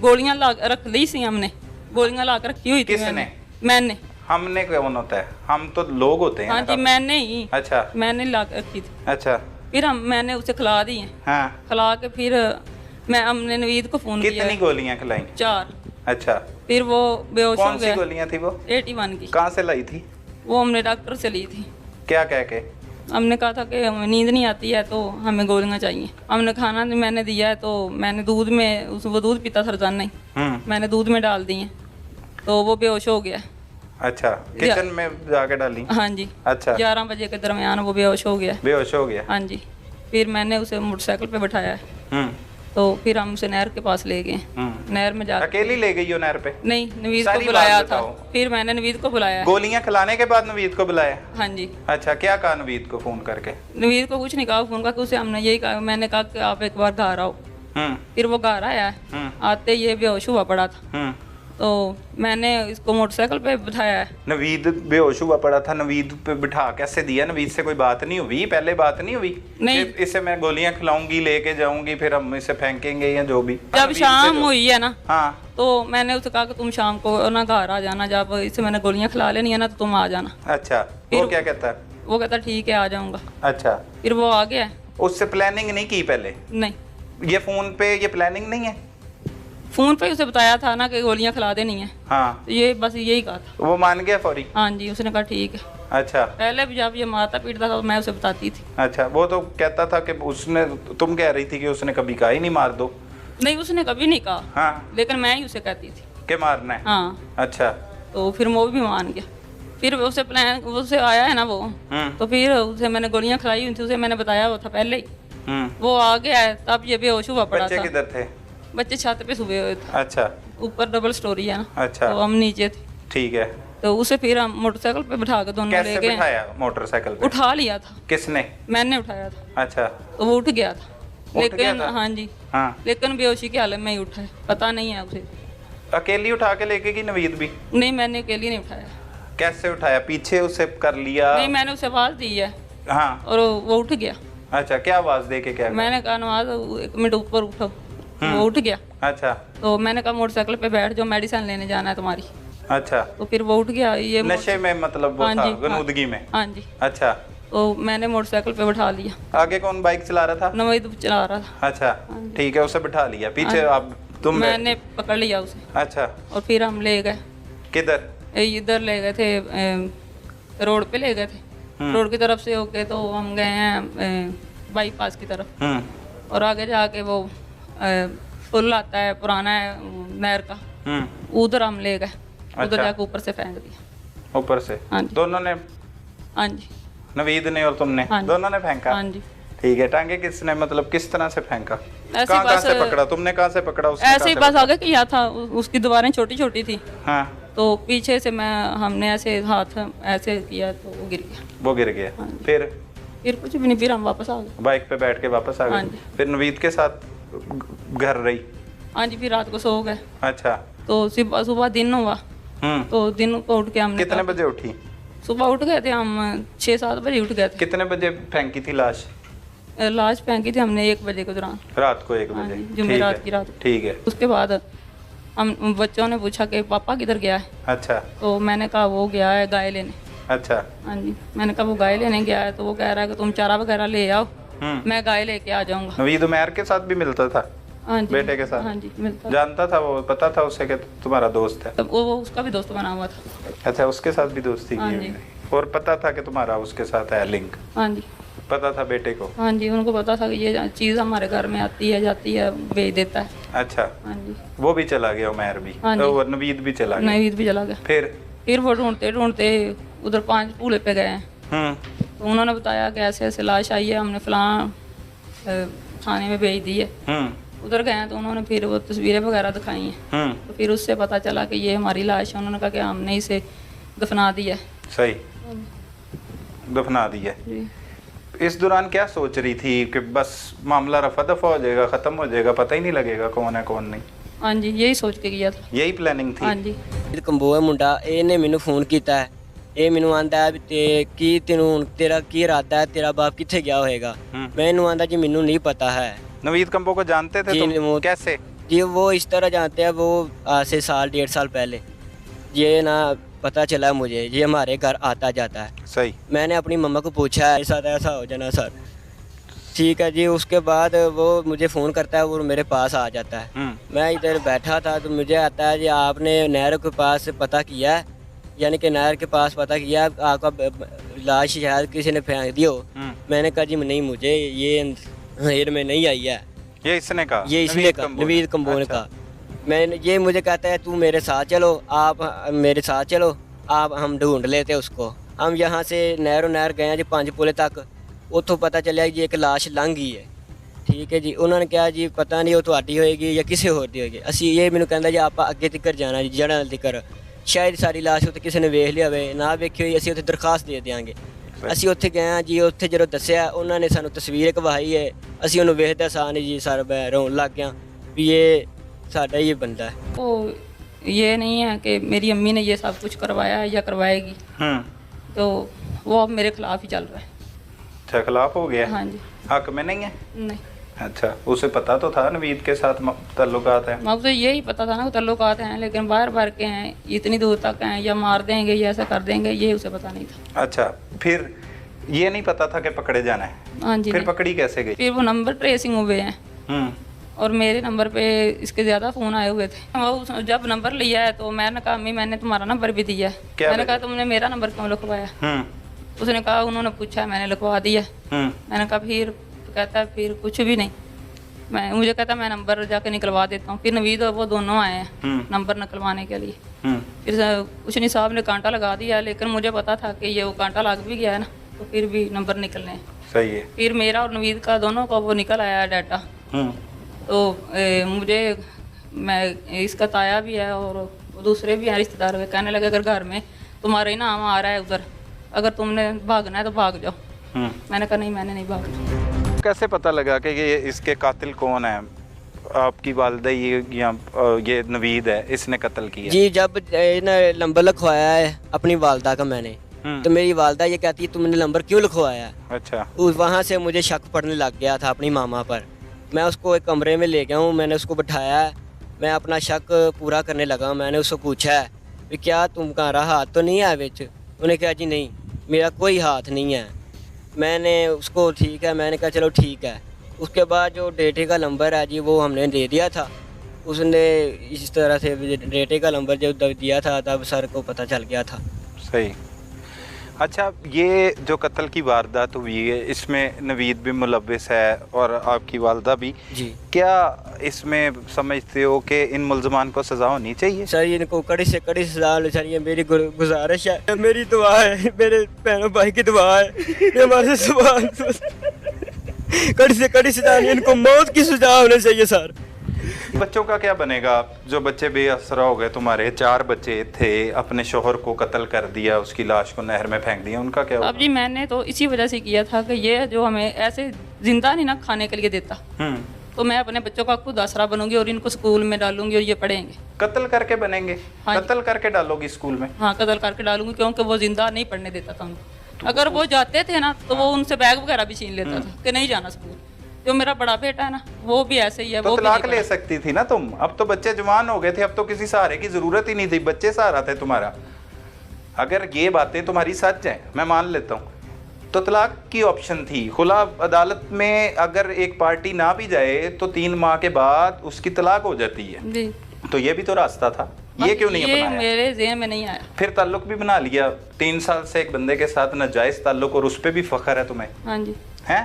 गोलियां रख ली सी हमने, गोलियां ला के रखी हुई थी। किसने? मैंने। हमने कौन होता है? हम तो लोग होते हैं। हाँ जी, मैंने ही। अच्छा, मैंने ला के रखी थी। अच्छा, फिर मैंने उसे खिला दी है। हाँ, खिला के फिर हमने नवीद को फोन किया। कितनी गोलियां खिलाई? 4। अच्छा, फिर वो बेहोश हो कौन सी गया। गोलियां थी वो? 81 की। कहाँ से लाई थी? वो हमने डॉक्टर से ली थी। क्या कह के? हमने कहा था कि हमें नींद नहीं आती है तो हमें गोलियां चाहिए। हमने खाना नहीं मैंने दिया है तो मैंने दूध में वो दूध पीता सरजान नहीं, मैंने दूध में डाल दी है तो वो बेहोश हो गया। अच्छा, किचन में जाके डाली? हाँ जी। अच्छा, 11 बजे के दरमियान वो बेहोश हो गया। बेहोश हो गया? हाँ जी। फिर मैंने उसे मोटरसाइकिल पे बिठाया है तो फिर हम उसे नहर के पास ले गए। नहर में जाकर अकेली ले गई हो नहर पे? नहीं, नवीद को सारी बुलाया बात था। बताओ। फिर मैंने नवीद को बुलाया। गोलियां खिलाने के बाद नवीद को बुलाया? हाँ जी। अच्छा, क्या कहा नवीद को फोन करके? नवीद को कुछ नहीं कहा, फोन करके उसे हमने यही कहा, मैंने कहा कि आप एक बार घर आओ। फिर वो घर आया। आते ये बेहोश हुआ पड़ा था तो मैंने इसको मोटरसाइकिल पे बिठाया है। नवीद बेहोश हुआ पड़ा था, नवीद पे बिठा कैसे दिया? नवीद से कोई बात नहीं हुई? पहले बात नहीं हुई? नहीं। इसे मैं गोलियां खिलाऊंगी, लेके जाऊंगी, फिर हम इसे फेंकेंगे या जो भी। जब शाम हुई है ना, हाँ, तो मैंने उसे कहा कि तुम शाम को ना घर आ जाना, जब इसे मैंने गोलियां खिला लेनी है ना तो तुम आ जाना। अच्छा, वो क्या कहता है? वो कहता ठीक है आ जाऊंगा। अच्छा, फिर वो आ गया। उससे प्लानिंग नहीं की पहले? नहीं, ये फोन पे ये प्लानिंग नहीं है? फोन पे उसे बताया था ना कि गोलियां खिला देनी है। हाँ, तो ये बस यही कहा था। वो मान गया फौरी? हाँ जी, उसने कहा ठीक है। अच्छा, पहले भी जब ये मारता पीटता था तो मैं उसे बताती थी। अच्छा, वो तो कहता था कि उसने, तुम कह रही थी कि उसने कभी कहा ही नहीं मार दो। नहीं, उसने कभी नहीं कहा। हाँ, लेकिन मैं ही उसे कहती थी के मारना है। हाँ। अच्छा, तो फिर वो भी मान गया। फिर उसे प्लान उसे आया है ना वो, तो फिर उसे मैंने गोलियां खिलाई हुई थी, उसे मैंने बताया हुआ था पहले ही। वो आ गया है तब ये बेहोश हुआ पड़ा था। बच्चे किधर थे? बच्चे छत पे सोए हुए थे। अच्छा, ऊपर डबल स्टोरी है ना। अच्छा, तो हम नीचे थे। ठीक है। तो उसे फिर हम मोटरसाइकिल पे बिठा के दोनों ले कैसे गए। बिठाया मोटरसाइकिल पे? उठा लिया था। किसने? मैंने उठाया था। अच्छा, तो वो उठ गया था। उठ गया लेकिन था? हाँ जी, हाँ, लेकिन बेहोशी की हालत में ही उठा है, पता नहीं है उसे। अकेली उठा के लेके गई नवीद भी? नहीं, मैंने अकेली नहीं उठाया। कैसे उठाया? पीछे उसे कर लिया? नहीं, मैंने उसे आवाज दी है हाँ, और वो उठ गया। अच्छा, क्या आवाज दे के? क्या मैंने कहा नवाज 1 मिनट ऊपर उठो। वो उठ गया। अच्छा, तो मैंने कहा मोटरसाइकिल पे बैठ जाओ, मेडिसिन लेने जाना है तुम्हारी। अच्छा, तो फिर वो उठ गया। ये नशे में मतलब वो हाँ था, जी, गनूदगी में? हाँ जी। अच्छा, तो मैंने मोटरसाइकिल पे बिठा लिया। आगे कौन बाइक चला रहा था? नवीद चला रहा था। अच्छा, ठीक है, उसे बिठा लिया पीछे। आप तुम? मैंने पकड़ लिया उसे। अच्छा, और फिर हम ले गए। किधर? इधर ले गए थे, रोड पे ले गए थे। रोड की तरफ से होके तो हम गए हैं बाईपास की तरफ। और आगे जाके वो पुल आता है पुराना है नहर का, उधर हम ले गए। उधर जाके ऊपर से फेंक दिया। ऊपर से? हाँ जी। दोनों ने? हाँ जी। नवीद ने और तुमने? हाँ जी। दोनों ने फेंका? हाँ जी। ठीक है, टांगे किसने, मतलब किस तरह से फेंका? ऐसे कहाँ बस से पकड़ा? तुमने कहाँ से पकड़ा? उसने ऐसे ही कहाँ से बस आगे किया था। उसकी दीवारें छोटी छोटी थी। हाँ, तो पीछे से हमने ऐसे हाथ ऐसे किया तो वो गिर गया। वो गिर गया। हाँ। फिर कुछ भी नहीं, फिर हम वापस आ गए। बाइक पे बैठ के वापस आ हाँ गए? जी। फिर नवीद के साथ घर रही? हाँ जी, फिर रात को सो गए। अच्छा, तो सुबह दिन हुआ। तो दिन को उठ के हमने कितने बजे उठी? सुबह उठ गए थे हम 6-7 बजे उठ गए थे। कितने बजे फेंकी थी लाश? लाश फेंकी थी हमने 1 बजे के दौरान। रात को 1 हाँ बजे? जी, जुमेरात की रात। ठीक है। उसके बाद हम बच्चों ने पूछा कि पापा किधर गया है। अच्छा, तो मैंने कहा वो गया है गाय लेने। अच्छा, हाँ जी, मैंने कहा वो गाय लेने गया है। तो वो कह रहा है कि तुम चारा वगैरह ले आओ, मैं गाय लेके आ जाऊंगा। नवीद उमैर के साथ भी मिलता था? हाँ जी, बेटे के साथ? हाँ जी, मिलता। जानता था वो? पता था उसे कि तुम्हारा दोस्त है? तब वो उसका भी दोस्त बना हुआ था। अच्छा, उसके साथ भी दोस्ती हाँ की जी। हुई? और पता था कि तुम्हारा उसके साथ है लिंक? हाँ जी, पता था बेटे को? हाँ जी, उनको पता था कि ये चीज़ हमारे घर में आती है जाती है, बेच देता है। अच्छा, हाँ जी। वो भी चला गया उमैर भी? हाँ जी। और नवीद भी चला गया? नवीद भी चला गया। फिर वो ढूंढते ढूंढते उधर 5 पूले पे गए हैं। तो उन्होंने बताया कि ऐसे ऐसे लाश आई है, हमने फलां थाने में भेज दी है। उधर गए हैं तो उन्होंने फिर वो तस्वीरें वगैरह दिखाई हैं। तो फिर उससे पता चला कि ये हमारी लाश है। उन्होंने कहा कि हमने इसे दफना दिया। सही, दफना दिया। जी। इस दौरान क्या सोच रही थी कि बस मामला रफा दफा हो जाएगा, खत्म हो जाएगा, पता ही नहीं लगेगा कौन है कौन नहीं? हाँ जी, यही सोच के किया था। यही प्लानिंग थी? हाँ जी। ਕੰਬੋਏ ਮੁੰਡਾ ਇਹਨੇ ਮੈਨੂੰ ਫੋਨ ਕੀਤਾ ਹੈ। ਇਹ ਮੈਨੂੰ ਆਂਦਾ ਹੈ ਵੀ ਤੇ ਕੀ ਤੈਨੂੰ ਤੇਰਾ ਕੀ ਇਰਾਦਾ ਹੈ, ਤੇਰਾ ਬਾਪ ਕਿੱਥੇ ਗਿਆ ਹੋਏਗਾ? ਮੈਂ ਇਹਨੂੰ ਆਂਦਾ ਜੀ ਮੈਨੂੰ ਨਹੀਂ ਪਤਾ ਹੈ। नवीद कंबो को जानते थे जी, तुम? वो- कैसे? जी वो इस तरह जानते हैं, वो आज से साल 1.5 साल पहले ये ना पता चला मुझे, ये हमारे घर आता जाता है। सही। मैंने अपनी मम्मा को पूछा है, साथ ऐसा हो जाना सर, ठीक है जी। उसके बाद वो मुझे फ़ोन करता है, वो मेरे पास आ जाता है। मैं इधर बैठा था तो मुझे आता है जी आपने नहर के पास पता किया है, यानी कि नहर के पास पता किया, आपका लाश शायद किसी ने फेंक दी हो। मैंने कहा जी नहीं, मुझे ये नहर में नहीं आई है। ये इसने कहा? ये इसने कहा, नवीद कंबोज ने कहा। मैं ये मुझे कहता है तू मेरे साथ चलो, आप मेरे साथ चलो, आप हम ढूंढ लेते उसको। हम यहाँ से नहर गए जी 5 पुले तक, उतो पता चलिया जी एक लाश लंघ गई है। ठीक है जी, उन्होंने कहा जी पता नहीं वो ਤੁਹਾਡੀ ਹੋਏਗੀ ਜਾਂ ਕਿਸੇ ਹੋਰ ਦੀ ਹੋਏਗੀ। ਅਸੀਂ ਇਹ ਮੈਨੂੰ ਕਹਿੰਦਾ ਜੀ ਆਪਾਂ ਅੱਗੇ ਤੱਕ ਜਾਣਾ ਜੀ, ਜੜ੍ਹਾਂ ਤੱਕ, ਸ਼ਾਇਦ ਸਾਰੀ ਲਾਸ਼ ਉੱਥੇ ਕਿਸੇ ਨੇ ਵੇਖ ਲਿਆ ਹੋਵੇ, ਨਾ ਵੇਖੀ ਹੋਈ ਅਸੀਂ ਉੱਥੇ ਦਰਖਾਸਤ ਦੇ ਦਿਆਂਗੇ। ਅਸੀਂ ਉੱਥੇ ਗਏ ਹਾਂ ਜੀ, ਉੱਥੇ ਜਦੋਂ ਦੱਸਿਆ ਉਹਨਾਂ ਨੇ ਸਾਨੂੰ ਤਸਵੀਰ ਵਿਖਾਈ ਹੈ, ਅਸੀਂ ਉਹਨੂੰ ਵੇਖਦੇ ਸਾਂ ਜੀ ਸਰ ਮੈਂ ਰੋਣ ਲੱਗ ਗਿਆ ਵੀ ਇਹ साड़ा ये बंदा है। वो ये नहीं है कि मेरी अम्मी ने ये सब कुछ करवाया है या करवाएगी, तो वो अब मेरे खिलाफ ही चल रहा है। अच्छा, खिलाफ हो गया? हाँ जी। हक में नहीं है? नहीं। अच्छा, उसे पता तो था नवीद के साथ ताल्लुकात हैं? मुझे यही पता था ना ताल्लुकात हैं, लेकिन बार के हैं, इतनी दूर तक हैं, या मार देंगे या ऐसा कर देंगे, ये उसे पता नहीं था। अच्छा, फिर ये नहीं पता था कि पकड़े जाना है? हाँ जी। फिर पकड़ी कैसे गई? फिर वो नंबर ट्रेसिंग हुए हैं और मेरे नंबर पे इसके ज़्यादा फ़ोन आए हुए थे। वो जब नंबर लिया है तो मैंने कहा अम्मी मैंने तुम्हारा नंबर भी दिया है। मैंने कहा तुमने मेरा नंबर क्यों लिखवाया? उसने कहा उन्होंने पूछा, मैंने लिखवा दिया। मैंने कहा फिर? तो कहता है फिर कुछ भी नहीं। मुझे कहता मैं नंबर जाके निकलवा देता हूँ। फिर नवीद और वो दोनों आए हैं नंबर निकलवाने के लिए। फिर उसने साहब ने कांटा लगा दिया, लेकिन मुझे पता था कि ये वो कांटा लग भी गया है ना, तो फिर भी नंबर निकलने। सही है। फिर मेरा और नवीद का दोनों का वो निकल आया डाटा। तो मुझे मैं इसका ताया भी है और दूसरे भी हैं रिश्तेदार के, कहने लगे अगर घर में तुम्हारा ही नाम आ रहा है उधर, अगर तुमने भागना है तो भाग जाओ। मैंने कहा नहीं, मैंने नहीं भागना। कैसे पता लगा कि ये इसके कातिल कौन है? आपकी वालदा ये नवीद है, इसने कत्ल किया? जी जब नंबर लिखवाया है अपनी वालदा का मैंने, तो मेरी वालदा ये कहती है तुमने नंबर क्यों लिखवाया? अच्छा। वहाँ से मुझे शक पड़ने लग गया था अपनी मामा पर। मैं उसको एक कमरे में ले गया हूँ, मैंने उसको बिठाया है, मैं अपना शक पूरा करने लगा। मैंने उसको पूछा है कि क्या तुम्हारा हाथ तो नहीं है बिच? उन्हें कहा जी नहीं, मेरा कोई हाथ नहीं है। मैंने उसको ठीक है, मैंने कहा चलो ठीक है। उसके बाद जो डेटे का नंबर है जी वो हमने दे दिया था, उसने इस तरह से डेटे का नंबर जब दिया था तब सर को पता चल गया था। सही। अच्छा, ये जो कत्ल की वारदात हुई है इसमें नवीद भी मुलव्विस है और आपकी वालदा भी जी। क्या इसमें समझते हो कि इन मुल्ज़मान को सज़ा होनी चाहिए? सर इनको कड़ी से कड़ी सज़ा होनी चाहिए, मेरी गुजारिश है, मेरी दुआ है, मेरे बहनों भाई की दुआ है, हमारे सवाल कड़ी से कड़ी सज़ा, इनको मौत की सज़ा होनी चाहिए सर। बच्चों का क्या बनेगा? जो बच्चे बेअसरा हो गए, तुम्हारे 4 बच्चे थे, अपने शोहर को कत्ल कर दिया, उसकी लाश को नहर में फेंक दिया, उनका क्या होगा? अब जी मैंने तो इसी वजह से किया था कि ये जो हमें ऐसे जिंदा नहीं ना खाने के लिए देता, तो मैं अपने बच्चों का खुद आसरा बनूंगी और इनको स्कूल में डालूंगी और ये पढ़ेंगे। कत्ल करके बनेंगे? हाँ। कत्ल करके डालोगी स्कूल में? हाँ, कत्ल करके डालूंगी, क्योंकि वो जिंदा नहीं पढ़ने देता था उनको। अगर वो जाते थे ना तो वो उनसे बैग वगैरह भी छीन लेता था कि नहीं जाना स्कूल। जो मेरा बड़ा बेटा है ना वो भी ऐसे ही है। तो वो तलाक ले सकती थी ना तुम, अब तो बच्चे जवान हो गए थे, अब तो किसी सहारे की जरूरत ही नहीं थी, बच्चे सहारा थे तुम्हारा। अगर ये बातें तुम्हारी सच हैं, मैं मान लेता हूँ, तो तलाक की ऑप्शन थी। खुला अदालत में अगर एक पार्टी ना भी जाए तो 3 माह के बाद उसकी तलाक हो जाती है जी। तो ये भी तो रास्ता था, ये क्यों नहीं अपनाया? मेरे ज़हन में नहीं आया। फिर ताल्लुक भी बना लिया 3 साल से एक बंदे के साथ नाजायज ताल्लुक, और उस पर भी फख्र है तुम्हें? हाँ जी। हैं?